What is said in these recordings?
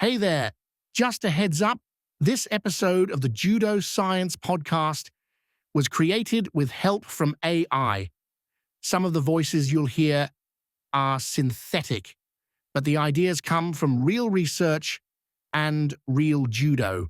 Hey there, just a heads up, this episode of the Judo Science Podcast was created with help from AI. Some of the voices you'll hear are synthetic, but the ideas come from real research and real judo.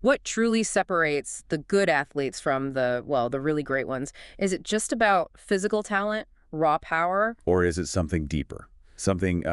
What truly separates the good athletes from the really great ones? Is it just about physical talent, raw power? Or is it something deeper? Something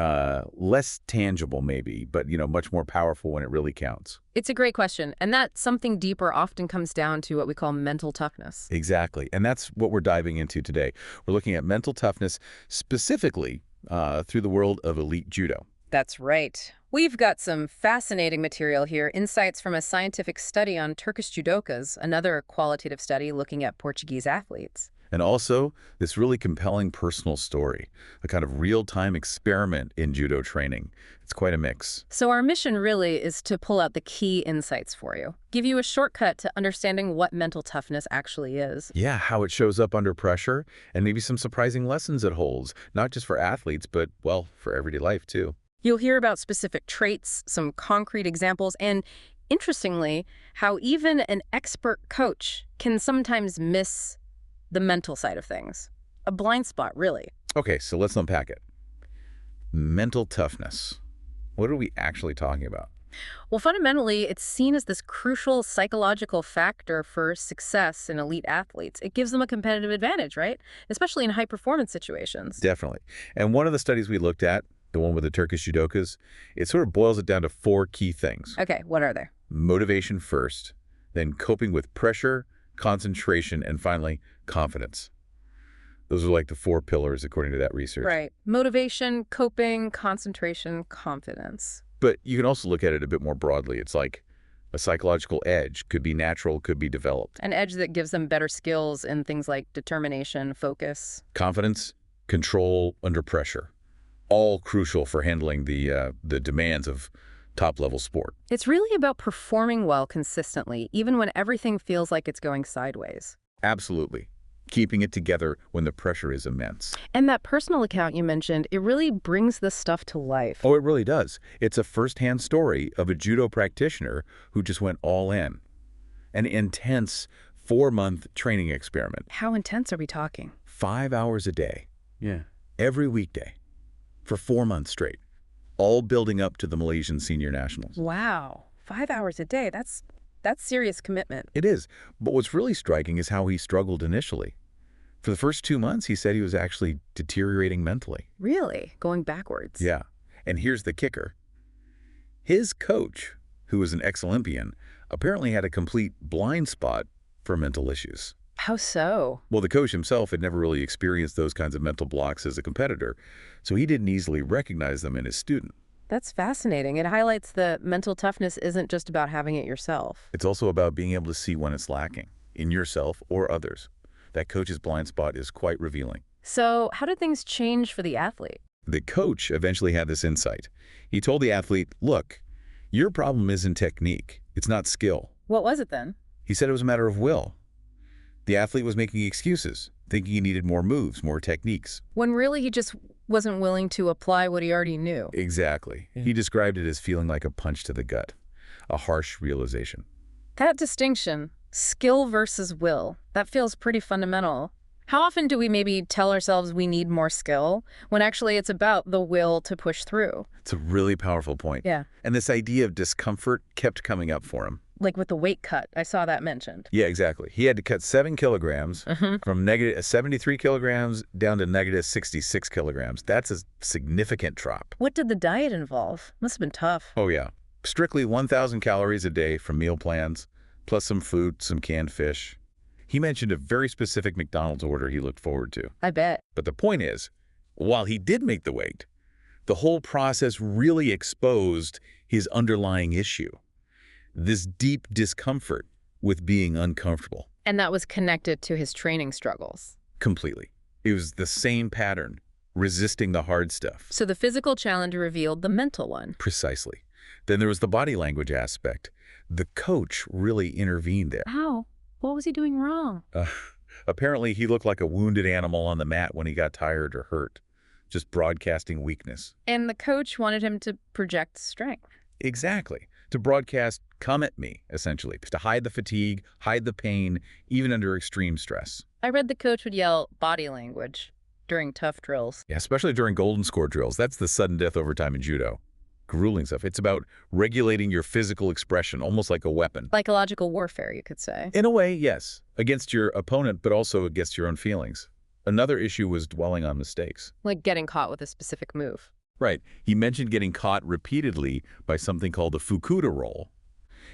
less tangible maybe, but much more powerful when it really counts. It's a great question. And that something deeper often comes down to what we call mental toughness. Exactly. And that's what we're diving into today. We're looking at mental toughness specifically through the world of elite judo. That's right. We've got some fascinating material here, insights from a scientific study on Turkish judokas, another qualitative study looking at Portuguese athletes. And also this really compelling personal story, a kind of real-time experiment in judo training. It's quite a mix. So our mission really is to pull out the key insights for you, give you a shortcut to understanding what mental toughness actually is. Yeah, how it shows up under pressure, and maybe some surprising lessons it holds, not just for athletes, but, well, for everyday life too. You'll hear about specific traits, some concrete examples, and interestingly, how even an expert coach can sometimes miss the mental side of things. A blind spot, really. Okay, so let's unpack it. Mental toughness. What are we actually talking about? Well, fundamentally, it's seen as this crucial psychological factor for success in elite athletes. It gives them a competitive advantage, right? Especially in high-performance situations. Definitely. And one of the studies we looked at, the one with the Turkish judokas, it sort of boils it down to 4 key things. Okay, what are they? Motivation first, then coping with pressure, concentration, and finally, confidence. Those are like the 4 pillars according to that research. Right. Motivation, coping, concentration, confidence. But you can also look at it a bit more broadly. It's like a psychological edge. Could be natural, could be developed. An edge that gives them better skills in things like determination, focus. Confidence, control under pressure. All crucial for handling the demands of top-level sport. It's really about performing well consistently, even when everything feels like it's going sideways. Absolutely. Keeping it together when the pressure is immense. And that personal account you mentioned, it really brings this stuff to life. Oh, it really does. It's a first-hand story of a judo practitioner who just went all in. An intense 4-month training experiment. How intense are we talking? 5 hours a day. Yeah. Every weekday. For 4 months straight. All building up to the Malaysian Senior Nationals. Wow. 5 hours a day. That's serious commitment. It is. But what's really striking is how he struggled initially. For the first 2 months, he said he was actually deteriorating mentally. Really? Going backwards? Yeah. And here's the kicker. His coach, who was an ex-Olympian, apparently had a complete blind spot for mental issues. How so? Well, the coach himself had never really experienced those kinds of mental blocks as a competitor, so he didn't easily recognize them in his student. That's fascinating. It highlights that mental toughness isn't just about having it yourself. It's also about being able to see when it's lacking, in yourself or others. That coach's blind spot is quite revealing. So how did things change for the athlete? The coach eventually had this insight. He told the athlete, look, your problem isn't technique. It's not skill. What was it then? He said it was a matter of will. The athlete was making excuses, thinking he needed more moves, more techniques. When really he just wasn't willing to apply what he already knew. Exactly. He described it as feeling like a punch to the gut, a harsh realization. That distinction, skill versus will, that feels pretty fundamental. How often do we maybe tell ourselves we need more skill when actually it's about the will to push through? It's a really powerful point. Yeah. And this idea of discomfort kept coming up for him. Like with the weight cut, I saw that mentioned. Yeah, exactly. He had to cut 7 kilograms from negative 73 kilograms down to negative 66 kilograms. That's a significant drop. What did the diet involve? Must have been tough. Oh, yeah. Strictly 1,000 calories a day from meal plans, plus some fruit, some canned fish. He mentioned a very specific McDonald's order he looked forward to. I bet. But the point is, while he did make the weight, the whole process really exposed his underlying issue. This deep discomfort with being uncomfortable. And that was connected to his training struggles. Completely. It was the same pattern, resisting the hard stuff. So the physical challenge revealed the mental one. Precisely. Then there was the body language aspect. The coach really intervened there. How? What was he doing wrong? Apparently, he looked like a wounded animal on the mat when he got tired or hurt, just broadcasting weakness. And the coach wanted him to project strength. Exactly. To broadcast, come at me, essentially. To hide the fatigue, hide the pain, even under extreme stress. I read the coach would yell body language during tough drills. Yeah, especially during golden score drills. That's the sudden death over time in judo. Grueling stuff. It's about regulating your physical expression, almost like a weapon. Psychological warfare, you could say. In a way, yes. Against your opponent, but also against your own feelings. Another issue was dwelling on mistakes. Like getting caught with a specific move. Right. He mentioned getting caught repeatedly by something called the Fukuda roll.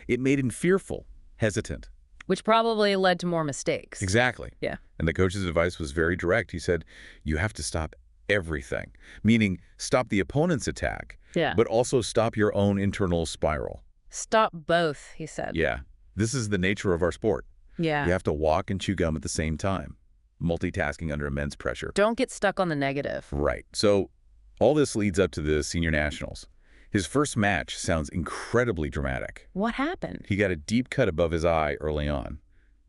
It made him fearful, hesitant. Which probably led to more mistakes. Exactly. Yeah. And the coach's advice was very direct. He said, you have to stop everything, meaning stop the opponent's attack, but also stop your own internal spiral. Stop both, he said. Yeah. This is the nature of our sport. Yeah. You have to walk and chew gum at the same time, multitasking under immense pressure. Don't get stuck on the negative. Right. So all this leads up to the senior nationals. His first match sounds incredibly dramatic. What happened? He got a deep cut above his eye early on.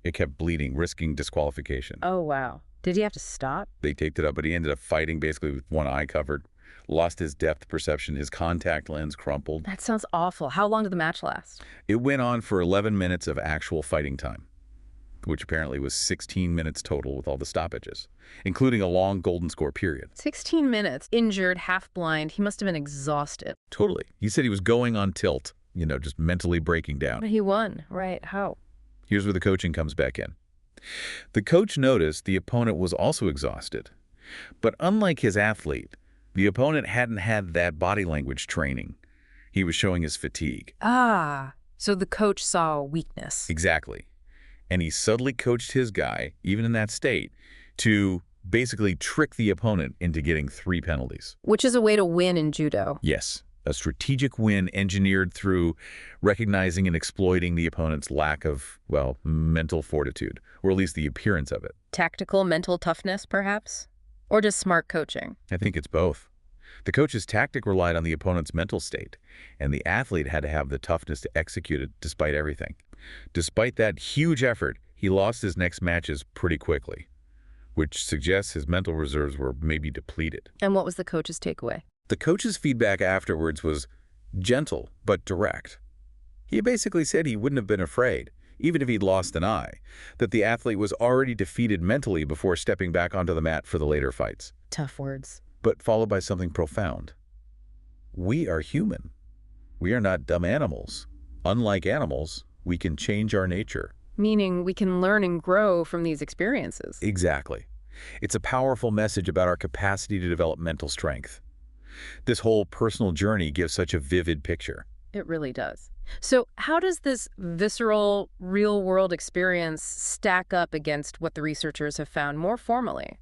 It kept bleeding, risking disqualification. Oh, wow. Did he have to stop? They taped it up, but he ended up fighting basically with one eye covered. Lost his depth perception. His contact lens crumpled. That sounds awful. How long did the match last? It went on for 11 minutes of actual fighting time, which apparently was 16 minutes total with all the stoppages, including a long golden score period. 16 minutes. Injured, half blind. He must have been exhausted. Totally. He said he was going on tilt, just mentally breaking down. But he won, right? How? Here's where the coaching comes back in. The coach noticed the opponent was also exhausted. But unlike his athlete, the opponent hadn't had that body language training. He was showing his fatigue. Ah, so the coach saw a weakness. Exactly. And he subtly coached his guy, even in that state, to basically trick the opponent into getting 3 penalties. Which is a way to win in judo. Yes, a strategic win engineered through recognizing and exploiting the opponent's lack of, mental fortitude, or at least the appearance of it. Tactical mental toughness, perhaps? Or just smart coaching? I think it's both. The coach's tactic relied on the opponent's mental state, and the athlete had to have the toughness to execute it despite everything. Despite that huge effort, he lost his next matches pretty quickly, which suggests his mental reserves were maybe depleted. And what was the coach's takeaway? The coach's feedback afterwards was gentle but direct. He basically said he wouldn't have been afraid, even if he'd lost an eye, that the athlete was already defeated mentally before stepping back onto the mat for the later fights. Tough words. But followed by something profound. We are human. We are not dumb animals. Unlike animals, we can change our nature. Meaning we can learn and grow from these experiences. Exactly. It's a powerful message about our capacity to develop mental strength. This whole personal journey gives such a vivid picture. It really does. So how does this visceral, real-world experience stack up against what the researchers have found more formally?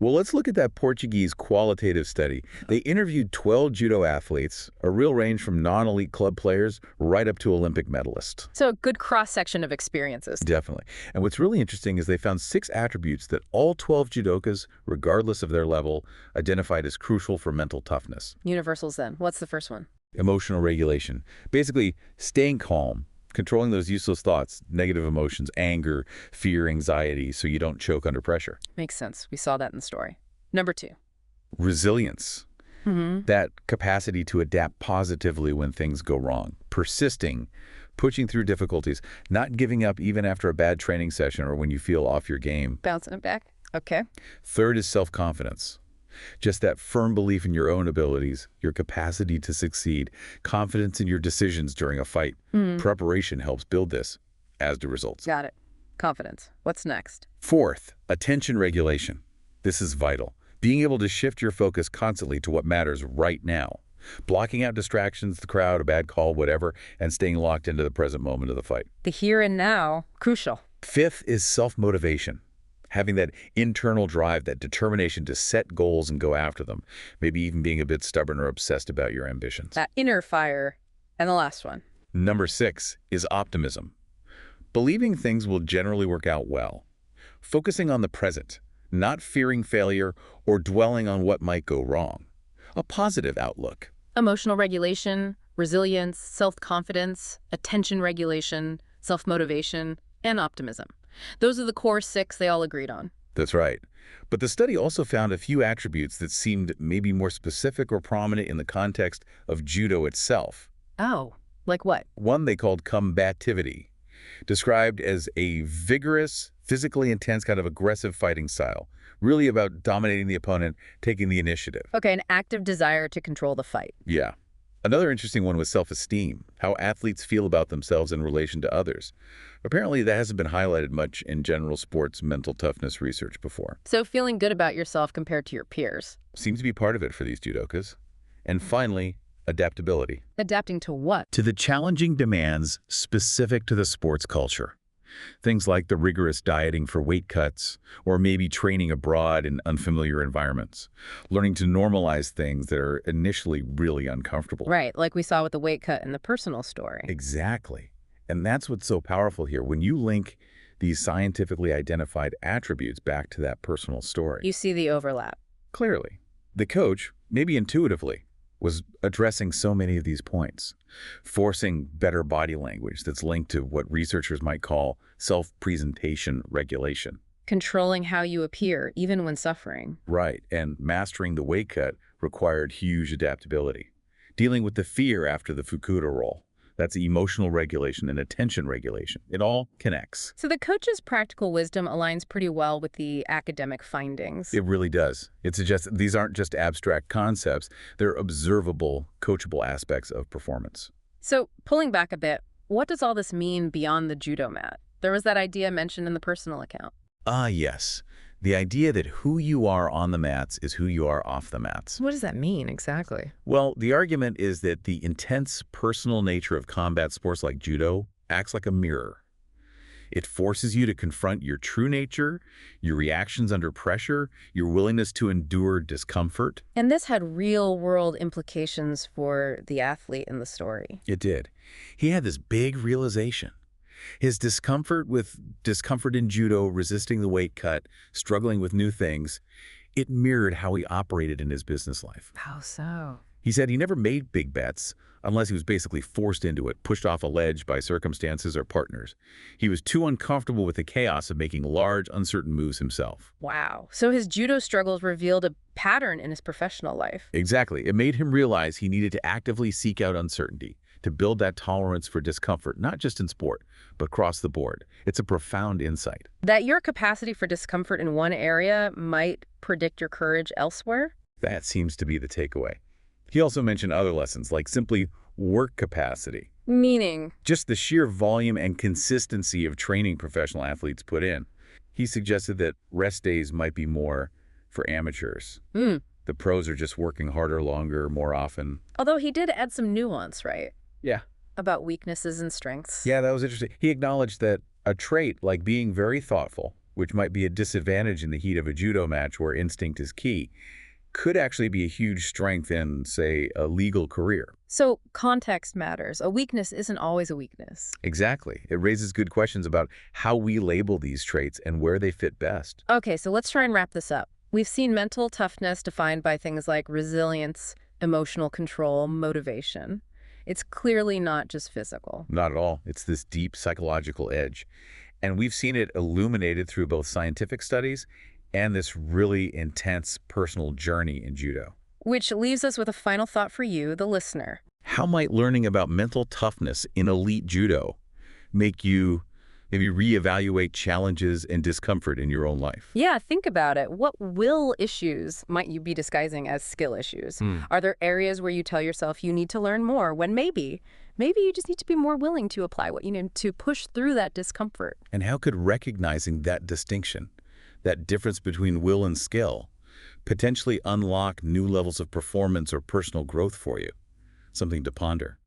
Well, let's look at that Portuguese qualitative study. They interviewed 12 judo athletes, a real range from non-elite club players right up to Olympic medalists. So a good cross-section of experiences. Definitely. And what's really interesting is they found 6 attributes that all 12 judokas, regardless of their level, identified as crucial for mental toughness. Universals then. What's the first one? Emotional regulation. Basically, staying calm, controlling those useless thoughts, negative emotions, anger, fear, anxiety, so you don't choke under pressure. Makes sense. We saw that in the story. Number 2. Resilience. That capacity to adapt positively when things go wrong. Persisting, pushing through difficulties, not giving up even after a bad training session or when you feel off your game. Bouncing it back. Okay. Third is self-confidence. Just that firm belief in your own abilities, your capacity to succeed, confidence in your decisions during a fight. Preparation helps build this, as do results. Got it. Confidence. What's next? Fourth, attention regulation. This is vital. Being able to shift your focus constantly to what matters right now. Blocking out distractions, the crowd, a bad call, whatever, and staying locked into the present moment of the fight. The here and now, crucial. Fifth is self-motivation. Having that internal drive, that determination to set goals and go after them. Maybe even being a bit stubborn or obsessed about your ambitions. That inner fire. And the last one. Number 6 is optimism. Believing things will generally work out well. Focusing on the present, not fearing failure or dwelling on what might go wrong. A positive outlook. Emotional regulation, resilience, self-confidence, attention regulation, self-motivation, and optimism. Those are the core 6 they all agreed on. That's right. But the study also found a few attributes that seemed maybe more specific or prominent in the context of judo itself. Oh, like what? One they called combativity, described as a vigorous, physically intense kind of aggressive fighting style, really about dominating the opponent, taking the initiative. Okay, an active desire to control the fight. Yeah. Another interesting one was self-esteem, how athletes feel about themselves in relation to others. Apparently, that hasn't been highlighted much in general sports mental toughness research before. So feeling good about yourself compared to your peers. Seems to be part of it for these judokas. And finally, adaptability. Adapting to what? To the challenging demands specific to the sports culture. Things like the rigorous dieting for weight cuts, or maybe training abroad in unfamiliar environments. Learning to normalize things that are initially really uncomfortable. Right, like we saw with the weight cut in the personal story. Exactly. And that's what's so powerful here. When you link these scientifically identified attributes back to that personal story. You see the overlap. Clearly. The coach, maybe intuitively, was addressing so many of these points, forcing better body language that's linked to what researchers might call self-presentation regulation. Controlling how you appear, even when suffering. Right, and mastering the weight cut required huge adaptability. Dealing with the fear after the Fukuda roll. That's emotional regulation and attention regulation. It all connects. So the coach's practical wisdom aligns pretty well with the academic findings. It really does. It suggests that these aren't just abstract concepts, they're observable, coachable aspects of performance. So pulling back a bit, what does all this mean beyond the judo mat? There was that idea mentioned in the personal account. Ah, yes. The idea that who you are on the mats is who you are off the mats. What does that mean exactly? Well, the argument is that the intense personal nature of combat sports like judo acts like a mirror. It forces you to confront your true nature, your reactions under pressure, your willingness to endure discomfort. And this had real-world implications for the athlete in the story. It did. He had this big realization. His discomfort in judo, resisting the weight cut, struggling with new things, it mirrored how he operated in his business life. How so? He said he never made big bets unless he was basically forced into it, pushed off a ledge by circumstances or partners. He was too uncomfortable with the chaos of making large, uncertain moves himself. Wow. So his judo struggles revealed a pattern in his professional life. Exactly. It made him realize he needed to actively seek out uncertainty, to build that tolerance for discomfort, not just in sport, but across the board. It's a profound insight. That your capacity for discomfort in one area might predict your courage elsewhere? That seems to be the takeaway. He also mentioned other lessons, like simply work capacity. Meaning? Just the sheer volume and consistency of training professional athletes put in. He suggested that rest days might be more for amateurs. The pros are just working harder, longer, more often. Although he did add some nuance, right? Yeah. About weaknesses and strengths. Yeah, that was interesting. He acknowledged that a trait like being very thoughtful, which might be a disadvantage in the heat of a judo match where instinct is key, could actually be a huge strength in, say, a legal career. So context matters. A weakness isn't always a weakness. Exactly. It raises good questions about how we label these traits and where they fit best. Okay, so let's try and wrap this up. We've seen mental toughness defined by things like resilience, emotional control, motivation. It's clearly not just physical. Not at all. It's this deep psychological edge. And we've seen it illuminated through both scientific studies and this really intense personal journey in judo. Which leaves us with a final thought for you, the listener. How might learning about mental toughness in elite judo make you maybe reevaluate challenges and discomfort in your own life? Yeah, think about it. What will issues might you be disguising as skill issues? Are there areas where you tell yourself you need to learn more when maybe you just need to be more willing to apply what you need to push through that discomfort? And how could recognizing that distinction, that difference between will and skill, potentially unlock new levels of performance or personal growth for you? Something to ponder.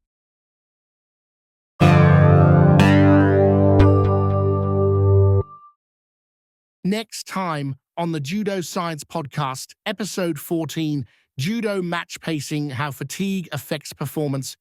Next time on the Judo Science Podcast, Episode 14, Judo Match Pacing, How Fatigue Affects Performance,